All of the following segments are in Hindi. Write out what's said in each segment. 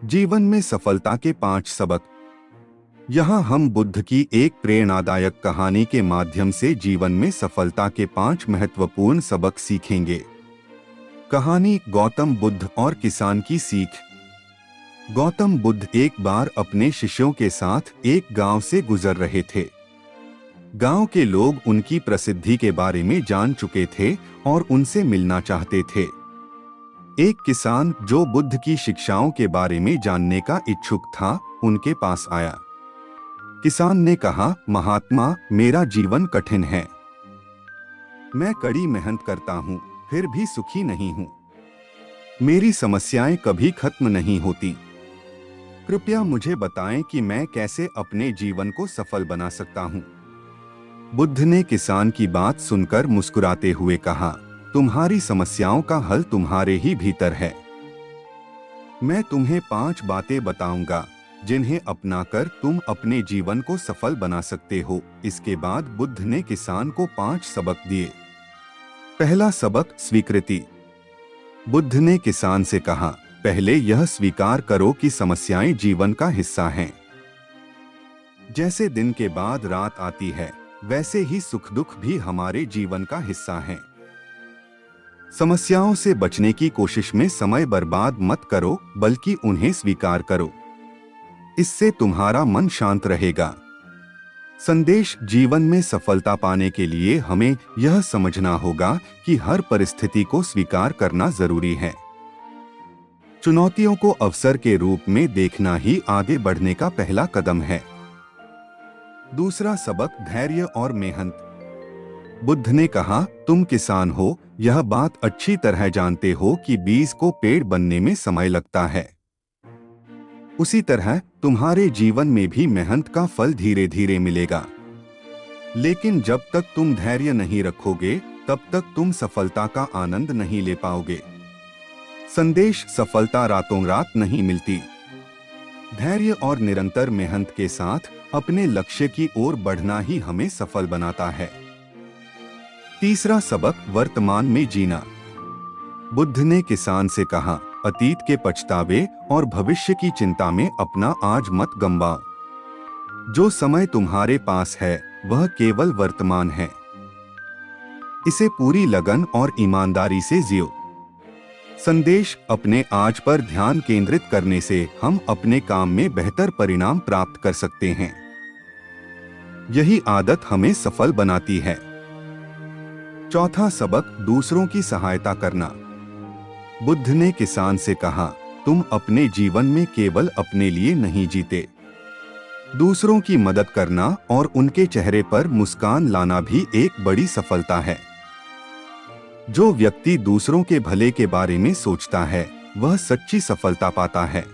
जीवन में सफलता के 5 सबक। यहाँ हम बुद्ध की एक प्रेरणादायक कहानी के माध्यम से जीवन में सफलता के 5 महत्वपूर्ण सबक सीखेंगे। कहानी गौतम बुद्ध और किसान की सीख। गौतम बुद्ध एक बार अपने शिष्यों के साथ एक गांव से गुजर रहे थे। गांव के लोग उनकी प्रसिद्धि के बारे में जान चुके थे और उनसे मिलना चाहते थे। एक किसान जो बुद्ध की शिक्षाओं के बारे में जानने का इच्छुक था, उनके पास आया। किसान ने कहा, महात्मा, मेरा जीवन कठिन है। मैं कड़ी मेहनत करता हूँ, फिर भी सुखी नहीं हूँ। मेरी समस्याएं कभी खत्म नहीं होती। कृपया मुझे बताएं कि मैं कैसे अपने जीवन को सफल बना सकता हूँ। बुद्ध ने किसान की बात सुनकर मुस्कुराते हुए कहा, तुम्हारी समस्याओं का हल तुम्हारे ही भीतर है। मैं तुम्हें 5 बातें बताऊंगा जिन्हें अपनाकर तुम अपने जीवन को सफल बना सकते हो। इसके बाद बुद्ध ने किसान को 5 सबक दिए। पहला सबक, स्वीकृति। बुद्ध ने किसान से कहा, पहले यह स्वीकार करो कि समस्याएं जीवन का हिस्सा हैं। जैसे दिन के बाद रात आती है, वैसे ही सुख दुख भी हमारे जीवन का हिस्सा हैं। समस्याओं से बचने की कोशिश में समय बर्बाद मत करो, बल्कि उन्हें स्वीकार करो। इससे तुम्हारा मन शांत रहेगा। संदेश, जीवन में सफलता पाने के लिए हमें यह समझना होगा कि हर परिस्थिति को स्वीकार करना जरूरी है। चुनौतियों को अवसर के रूप में देखना ही आगे बढ़ने का पहला कदम है। दूसरा सबक, धैर्य और मेहनत। बुद्ध ने कहा, तुम किसान हो, यह बात अच्छी तरह जानते हो कि बीज को पेड़ बनने में समय लगता है। उसी तरह तुम्हारे जीवन में भी मेहनत का फल धीरे धीरे मिलेगा। लेकिन जब तक तुम धैर्य नहीं रखोगे, तब तक तुम सफलता का आनंद नहीं ले पाओगे। संदेश, सफलता रातों रात नहीं मिलती। धैर्य और निरंतर मेहनत के साथ अपने लक्ष्य की ओर बढ़ना ही हमें सफल बनाता है। तीसरा सबक, वर्तमान में जीना। बुद्ध ने किसान से कहा, अतीत के पछतावे और भविष्य की चिंता में अपना आज मत गंवाओ। जो समय तुम्हारे पास है, वह केवल वर्तमान है। इसे पूरी लगन और ईमानदारी से जियो। संदेश, अपने आज पर ध्यान केंद्रित करने से हम अपने काम में बेहतर परिणाम प्राप्त कर सकते हैं। यही आदत हमें सफल बनाती है। चौथा सबक, दूसरों की सहायता करना। बुद्ध ने किसान से कहा, तुम अपने जीवन में केवल अपने लिए नहीं जीते। दूसरों की मदद करना और उनके चेहरे पर मुस्कान लाना भी एक बड़ी सफलता है। जो व्यक्ति दूसरों के भले के बारे में सोचता है, वह सच्ची सफलता पाता है।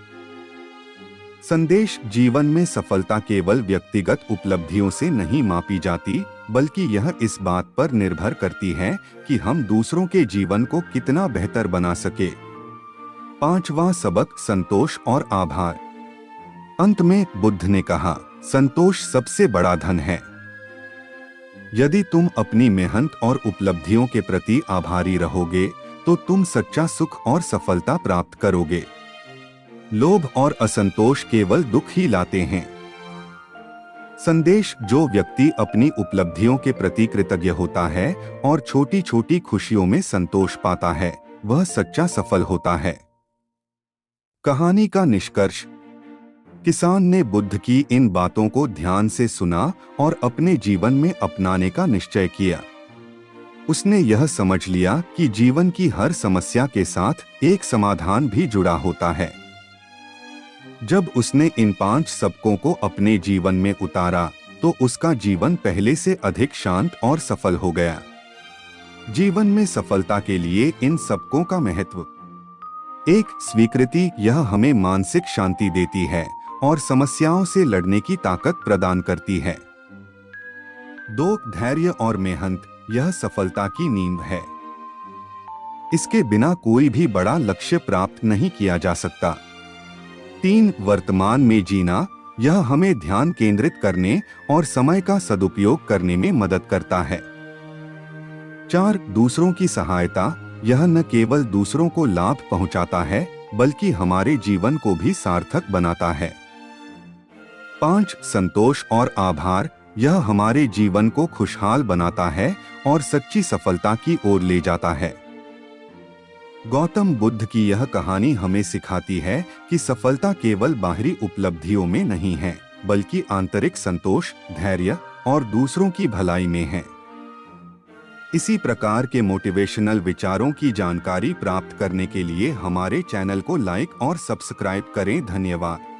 संदेश, जीवन में सफलता केवल व्यक्तिगत उपलब्धियों से नहीं मापी जाती, बल्कि यह इस बात पर निर्भर करती है कि हम दूसरों के जीवन को कितना बेहतर बना सके। पांचवा सबक, संतोष और आभार। अंत में बुद्ध ने कहा, संतोष सबसे बड़ा धन है। यदि तुम अपनी मेहनत और उपलब्धियों के प्रति आभारी रहोगे, तो तुम सच्चा सुख और सफलता प्राप्त करोगे। लोभ और असंतोष केवल दुख ही लाते हैं। संदेश, जो व्यक्ति अपनी उपलब्धियों के प्रति कृतज्ञ होता है और छोटी छोटी खुशियों में संतोष पाता है, वह सच्चा सफल होता है। कहानी का निष्कर्ष। किसान ने बुद्ध की इन बातों को ध्यान से सुना और अपने जीवन में अपनाने का निश्चय किया। उसने यह समझ लिया कि जीवन की हर समस्या के साथ एक समाधान भी जुड़ा होता है। जब उसने इन 5 सबकों को अपने जीवन में उतारा, तो उसका जीवन पहले से अधिक शांत और सफल हो गया। जीवन में सफलता के लिए इन सबकों का महत्व। 1. स्वीकृति, यह हमें मानसिक शांति देती है और समस्याओं से लड़ने की ताकत प्रदान करती है। 2. धैर्य और मेहनत, यह सफलता की नींव है। इसके बिना कोई भी बड़ा लक्ष्य प्राप्त नहीं किया जा सकता। 3. वर्तमान में जीना, यह हमें ध्यान केंद्रित करने और समय का सदुपयोग करने में मदद करता है। 4. दूसरों की सहायता, यह न केवल दूसरों को लाभ पहुंचाता है, बल्कि हमारे जीवन को भी सार्थक बनाता है। 5. संतोष और आभार। यह हमारे जीवन को खुशहाल बनाता है और सच्ची सफलता की ओर ले जाता है। गौतम बुद्ध की यह कहानी हमें सिखाती है कि सफलता केवल बाहरी उपलब्धियों में नहीं है, बल्कि आंतरिक संतोष, धैर्य और दूसरों की भलाई में है। इसी प्रकार के मोटिवेशनल विचारों की जानकारी प्राप्त करने के लिए हमारे चैनल को लाइक और सब्सक्राइब करें। धन्यवाद।